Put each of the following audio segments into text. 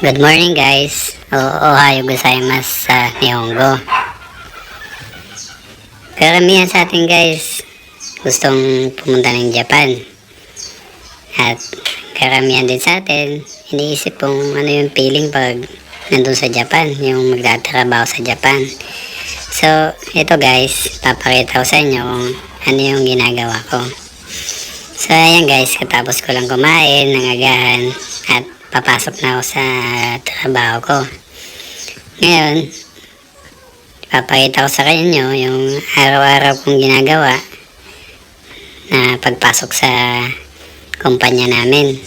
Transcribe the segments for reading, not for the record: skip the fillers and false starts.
Good morning guys. Ohayo gozaimasu sa Nihongo. Karamihan sa atin guys gustong pumunta ng Japan. At karamihan din sa atin iniisip kung ano yung feeling pag nandun sa Japan, yung magtatrabaho sa Japan. So, ito guys, papakita ko sa inyo kung ano yung ginagawa ko. So, ayan guys, katapos ko lang kumain ng agahan at papasok na ako sa trabaho ko. Ngayon, papakita ko sa inyo yung araw-araw kong ginagawa na pagpasok sa kumpanya namin.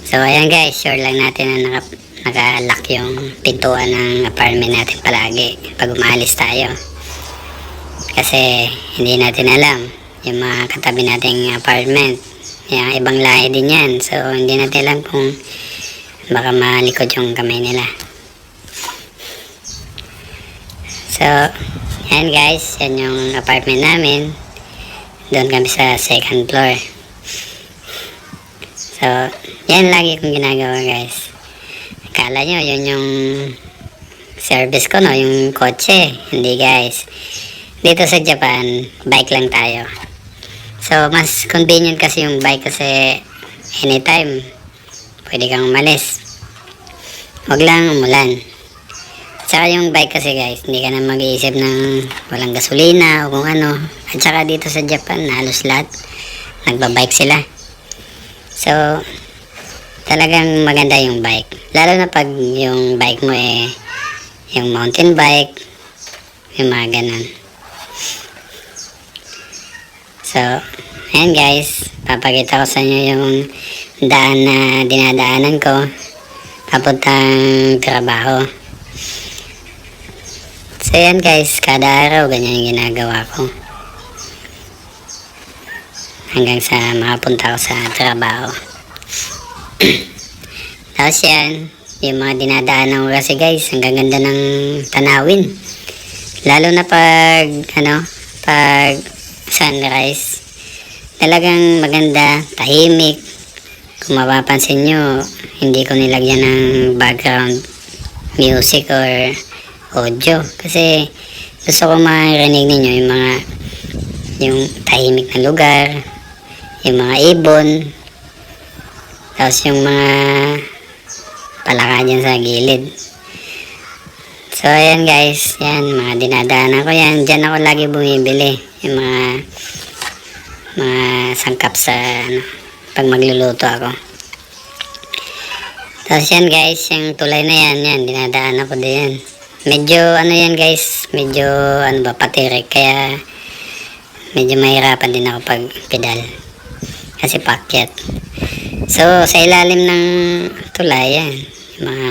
So, ayan guys, sure lang natin na naka-lock yung pintuan ng apartment natin palagi pag umalis tayo. Kasi hindi natin alam yung mga katabi nating apartment. Yung ibang lahi din yan. So, hindi natin alam kung baka malikod yung kamay nila. So, yan guys. Yan yung apartment namin. Doon kami sa second floor. So, yan lagi kong ginagawa guys. Akala nyo, yun yung service ko, no? Yung kotse. Hindi guys. Dito sa Japan, bike lang tayo. So, mas convenient kasi yung bike kasi anytime pwede kang umalis. Huwag lang umulan. Tsaka yung bike kasi guys, hindi ka na mag-iisip ng walang gasolina o kung ano. At saka dito sa Japan, halos lahat nagbabike sila. So, talagang maganda yung bike. Lalo na pag yung bike mo yung mountain bike, yung mga ganun. So, ayan guys, papakita ko sa inyo yung daan na dinadaanan ko papuntang trabaho. So, ayan guys, kada araw ganyan yung ginagawa ko hanggang sa makapunta ko sa trabaho. Tapos yan, yung mga dinadaanan ko kasi guys, ang gaganda ng tanawin. Lalo na pag sunrise, talagang maganda, tahimik. Kung mapapansin nyo, hindi ko nilagyan ng background music or audio kasi gusto ko marinig ninyo yung tahimik na lugar, yung mga ibon, tapos yung mga palaka dyan sa gilid. So, ayan guys, yan, mga dinadaanan ko yan. Dyan ako lagi bumibili. Yung mga sangkap sa, pag magluluto ako. Tapos yan guys, yung tulay na yan, dinadaanan ko din yan. Medyo, yan guys, medyo, patirik. Kaya, medyo mahirapan din ako pag pedal. Kasi pakyat. So, sa ilalim ng tulay, yan. Yung mga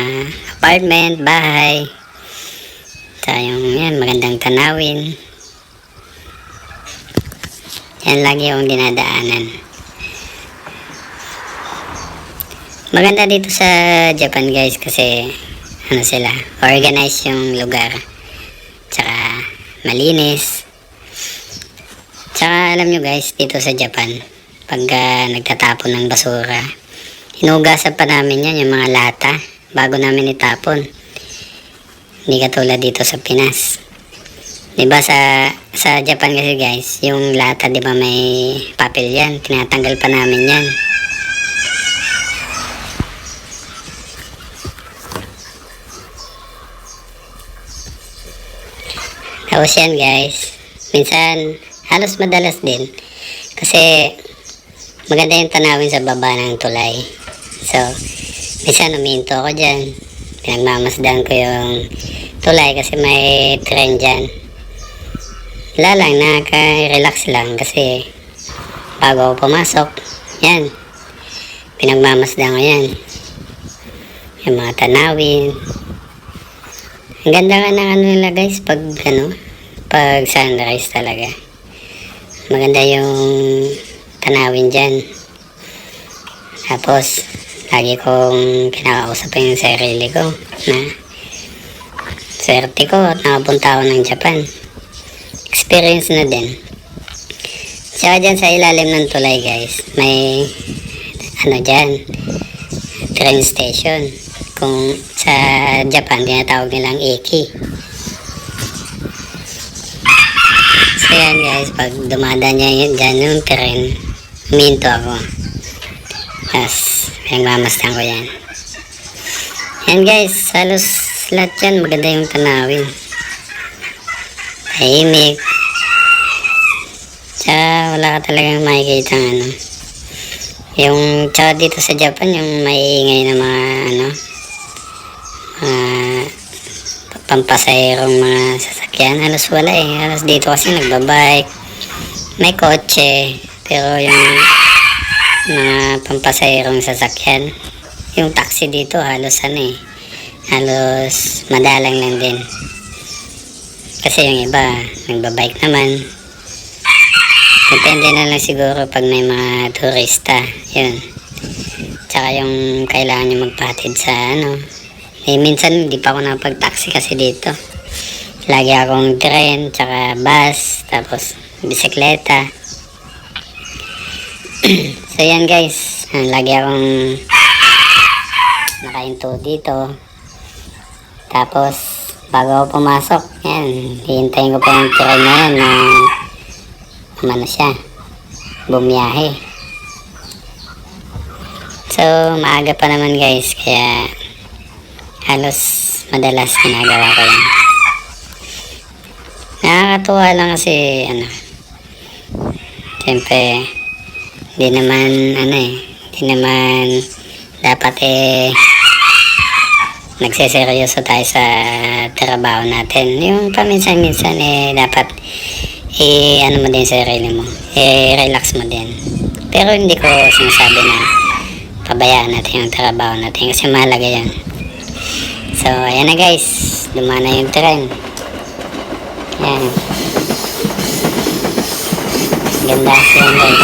apartment, bahay. Yung yan, magandang tanawin. Yan lagi yung dinadaanan. Maganda dito sa Japan guys kasi sila, organize yung lugar. Tsaka malinis. Tsaka alam nyo guys, dito sa Japan, pagka nagtatapon ng basura, hinugasan pa namin yan, yung mga lata, bago namin itapon. Hindi katulad dito sa Pinas. Diba sa Japan kasi guys, yung lata diba may papel yan, tinatanggal pa namin yan. Tapos yan guys, minsan halos madalas din kasi maganda yung tanawin sa baba ng tulay. So, minsan uminto ako dyan, pinagmamasdan ko yung tulay kasi may tren dyan. Wala lang, nakaka-relax lang kasi bago ako pumasok, yan, pinagmamasdan ko yan. Yung mga tanawin. Ang ganda nga ng nila guys pag sunrise talaga. Maganda yung tanawin dyan. Tapos, lagi kong kinakausap yung sarili ko na swerte ko at nakapunta ako ng Japan. Experience na din. Tsaka dyan sa ilalim ng tulay guys, may dyan, train station. kung sa Japan tinatawag nilang eki. So yan guys, pag dumadaan niya dyan yung tren, huminto ako. Tapos nagmamasdan ko yan. Yan guys, halos lahat yan maganda yung tanawin. Tahimik. Tsaka wala ka talagang makikita ano. Yung tsaka dito sa Japan, yung maiingay na mga ano, pampasahirong mga sasakyan, halos wala eh. Halos dito kasi nagbabike, may kotse, pero yung mga pampasahirong sasakyan, yung taxi dito halos ano eh, halos madalang lang din. Kasi yung iba, nagbabike naman. Depende na lang siguro pag may mga turista, yun. Tsaka yung kailangan nyo magpatid sa ano. Eh, minsan hindi pa ako napag-taxi kasi dito. Lagi akong tren, tsaka bus, tapos bisikleta. So yan guys, lagi akong nakahinto dito. Tapos bago ako pumasok, yan, hihintayin ko pa yung tren na yan na ano siya, bumiyahe. So maaga pa naman guys, kaya halos madalas ginagawa ko yan. Nakakatuwa lang kasi ano, siyempre hindi naman dapat nagseseryoso tayo sa trabaho natin. Yung paminsan-minsan dapat ano mo din sa sarili mo, relax mo din. Pero hindi ko sinasabi na pabayaan natin yung trabaho natin kasi mahalaga yan. So ayan na guys, dumana yung tren. Ayan, ganda yan guys.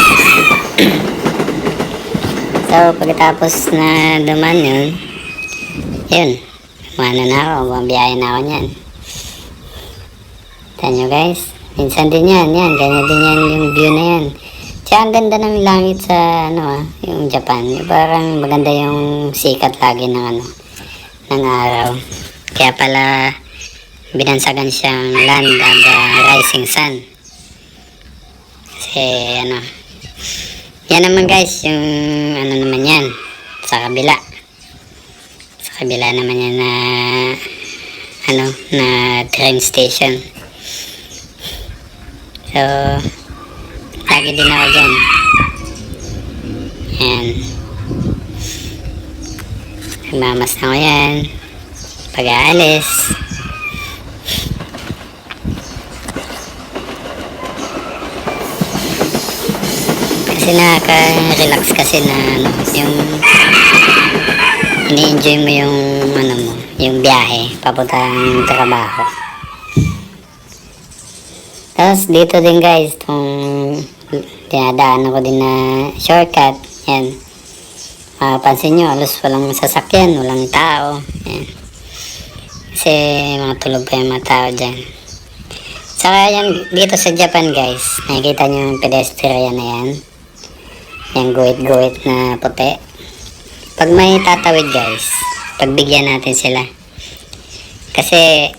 So pagkatapos na duman yun, dumana na ako, mabiyahe na ako nyan. Tignan nyo guys, minsan din yan, ganyan din yan yung view na yan. Tsaka ang ganda ng langit sa yung Japan. Parang maganda yung sikat lagi ng ng araw. Kaya pala binansagan siyang land of the rising sun. Kasi yan naman guys, yung naman yan sa kabila. Sa kabila naman yan na na train station. So lagi din ako dyan. Ayan, nagmamas na ako yan pag-aalis. Kasi nakaka-relax kasi na yung ini-enjoy mo yung yung biyahe papuntang trabaho. Tapos dito din guys, itong dinadaan ko din na shortcut. Yan, mapapansin nyo, halos walang sasakyan, walang tao. Yan, kasi mga tulog pa yung mga tao dyan. Saka yan, dito sa Japan guys, nakikita nyo yung pedestrian na yan, yung guhit-guhit na puti. Pag may tatawid guys, pagbigyan natin sila. Kasi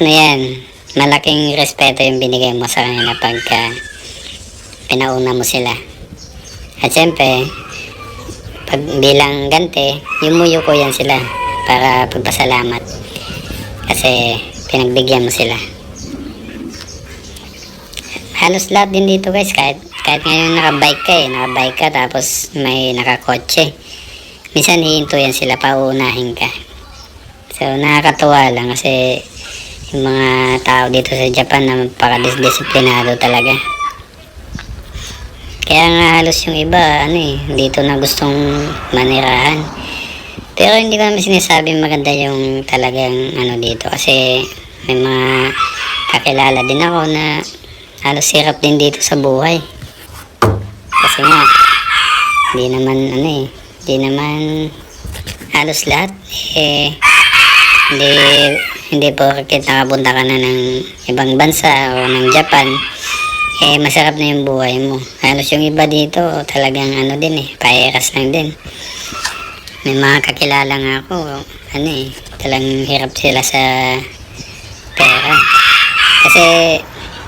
yan, malaking respeto yung binigay mo sa kanila pagka pinauna mo sila. At syempre, pag bilang ganti, yumuyo ko yan sila para pagpasalamat. Kasi pinagbigyan mo sila. Halos lahat din dito guys, kahit ngayon nakabike ka tapos may nakakotse. Minsan hihinto yan sila, pauunahin ka. So nakakatuwa lang kasi yung mga tao dito sa Japan na napaka-disiplinado talaga. Kaya nga halos yung iba dito na gustong manirahan. Pero hindi ko naman sinasabing maganda yung talagang dito, kasi may mga kakilala din ako na halos hirap din dito sa buhay. Kasi nga hindi naman halos lahat hindi porket nakapunta ka na ng ibang bansa o ng Japan masarap na yung buhay mo. Halos yung iba dito talagang din paeras lang din. may mga kakilala nga ako, ano eh, talagang hirap sila sa pera. Kasi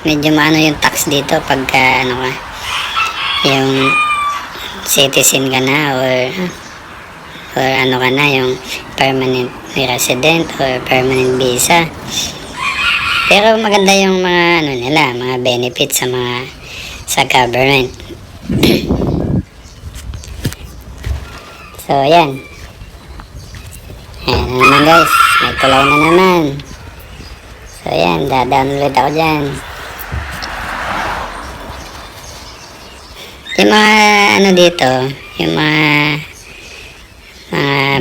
medyo maano yung tax dito pagka ano ka, yung citizen ka na or ano ka na, yung permanent resident or permanent visa. Pero maganda yung mga ano nila, mga benefits sa government. So ayan. Ayan na naman guys, may tulay na naman. So ayan, download ako dyan. Yung mga ano dito, yung mga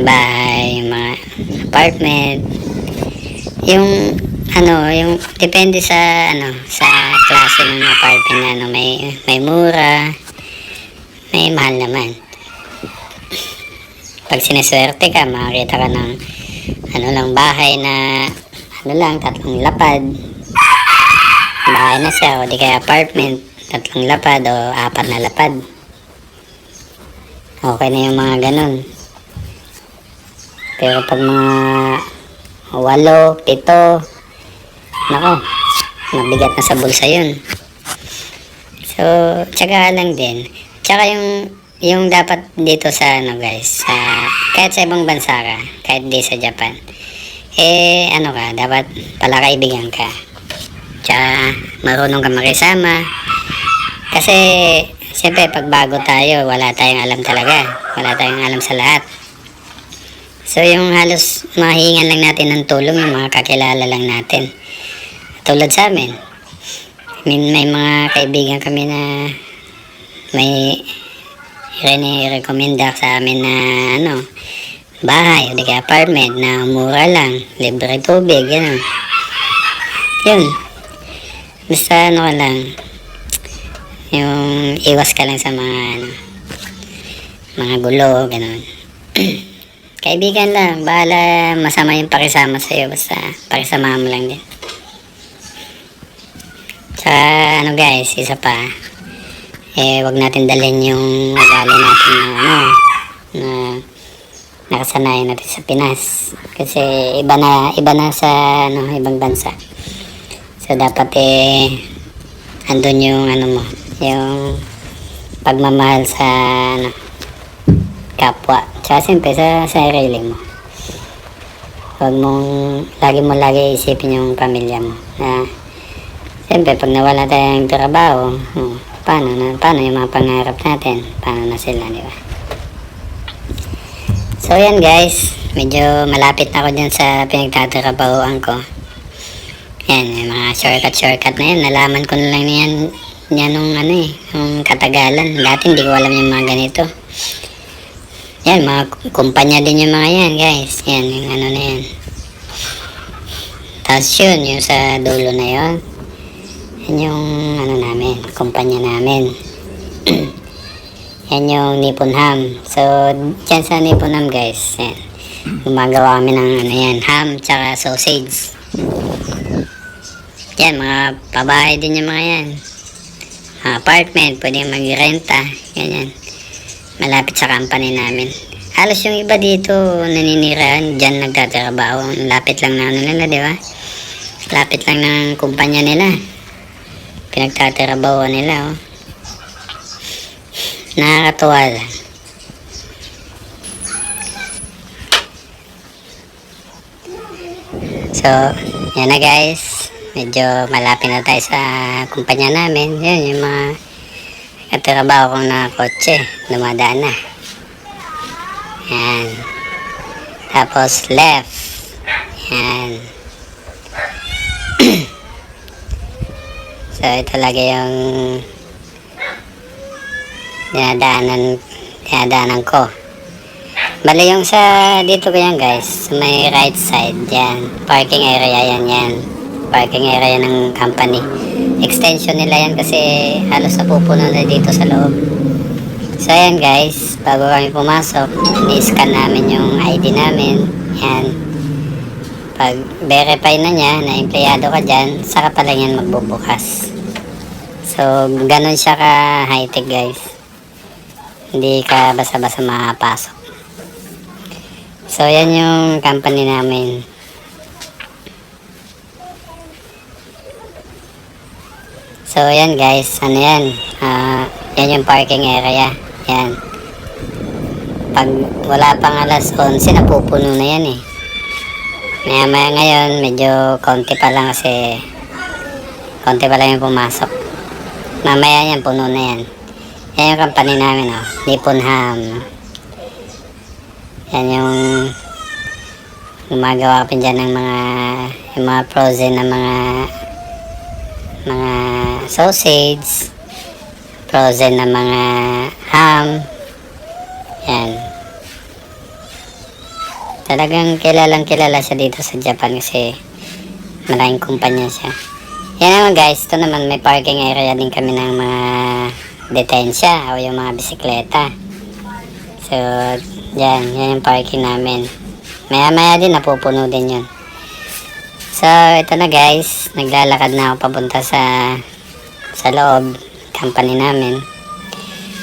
bahay, yung mga apartment, yung ano, yung depende sa ano, sa klase ng apartment na ano, may mura, may mahal naman. Pag sineswerte ka, makakita ka ng ano lang bahay na ano lang, 3 lapad. Bahay na siya, o di kaya apartment, 3 lapad o 4 na lapad. Okay na yung mga ganun. Pero pag mga 8, 7, nako, mabigat na sa bulsa yun. So, tsaga lang din. Tsaka yung dapat dito sa ano guys, kahit sa ibang bansa ka, kahit di sa Japan, eh ano ka, dapat pala kaibigan ka. Tsaka marunong ka makisama. Kasi, siyempre pag bago tayo, wala tayong alam talaga. Wala tayong alam sa lahat. So, yung halos mahihingan lang natin ng tulong, yung mga kakilala lang natin. Tulad sa amin. May mga kaibigan kami na may recommenda sa amin na ano, bahay o di kaya apartment na mura lang, libre tubig, gano'n. Yun. Basta ano ka lang, yung iwas ka lang sa mga gulo, gano'n. Kaibigan lang, bahala masama yung pakisama sa'yo, basta pakisama mo lang din. Sa ano guys, isa pa, wag natin dalhin yung ugali natin na nakasanayan natin sa Pinas. Kasi iba na sa ibang bansa. So dapat andun yung ano mo, yung pagmamahal sa kapwa. Tsaka siyempre sa sarili mo. Huwag lagi isipin yung pamilya mo. Siyempre pag nawala tayong trabaho, paano yung mga pangarap natin? Paano na sila, di ba? So yan guys, medyo malapit na ako dyan sa pinagtatrabahoan ko. Yan, yung mga shortcut na yan. Nalaman ko na lang yan nung katagalan. Dati hindi ko alam yung mga ganito. Yan, mga kumpanya din yung mga yan guys. Yan, yung ano na yan. Tapos yun, yung sa dulo na yun. Yan yung ano namin, kumpanya namin. Yan yung Nippon Ham. So, dyan sa Nippon Ham guys, yan. Gumagawa kami ng ano yan, ham tsaka sausage. Yan, mga pabahay din yung mga yan. Apartment, pwede magrenta. Ganyan. Malapit sa company namin. Halos yung iba dito naninirahan, dyan nagtatrabaho. Lapit lang na ano nila, di ba? Lapit lang ng kumpanya nila. Pinagtatrabaho nila, oh. Nakakatuwa lang. So, yan na guys. Medyo malapit na tayo sa kumpanya namin. Yan, yung mga katrabaho kong na kotse. Dumadaan na. Yan. Tapos left. Yan. So, ito lagi yung dinadaanan ko. Bali yung sa dito ko yan guys, may right side yan, parking area yan, parking area ng company. Extension nila yan kasi halos napupuno na dito sa loob. So ayan guys, bago kami pumasok, ni-scan namin yung ID namin. Yan. Pag verify na niya na empleyado ka dyan, saka pala yan magbubukas. So ganun siya ka high tech guys. Hindi ka basta-basta makapasok. So, yan yung company namin. So, yan guys. Ano yan? Yan yung parking area. Yan. Pag wala pang alas 11, napupuno na yan eh. Maya ngayon, medyo konti pa lang kasi konti pa lang yung pumasok. Mamaya yan, puno na yan. Yan yung company namin, oh. Nippon Ham. Yan yung gumagawa kami dyan ng yung mga frozen na mga sausage, frozen na mga ham. Yan. Talagang kilalang kilala siya dito sa Japan kasi maraming kumpanya siya. Yan naman guys, ito naman may parking area din kami ng mga detensya o yung mga bisikleta. So, yan yung parking namin. Maya din napupuno din yun. So, ito na guys, naglalakad na ako papunta sa loob company namin.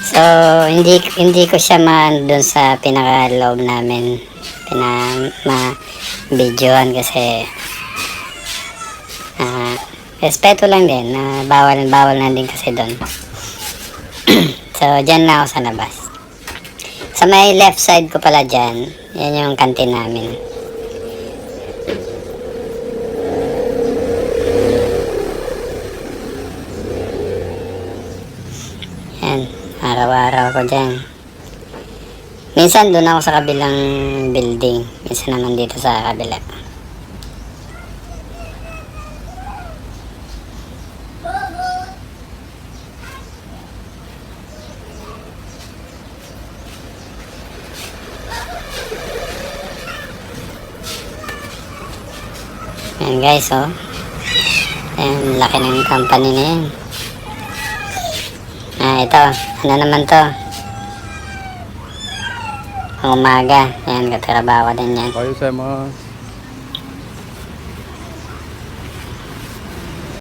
So, hindi ko siya doon sa pinaka-loob namin ma-videoan kasi respeto lang din na bawal na din kasi doon. So, dyan na ako sa labas. Sa may left side ko pala dyan, yan yung kantin namin. Yan, araw-araw ko dyan. Minsan doon ako sa kabilang building, minsan naman dito sa kabila. Yan guys, oh. Ayan, laki ng company na yan. Ito, ano naman to? Umaga, yan, katrabaho din yan. おはようございます。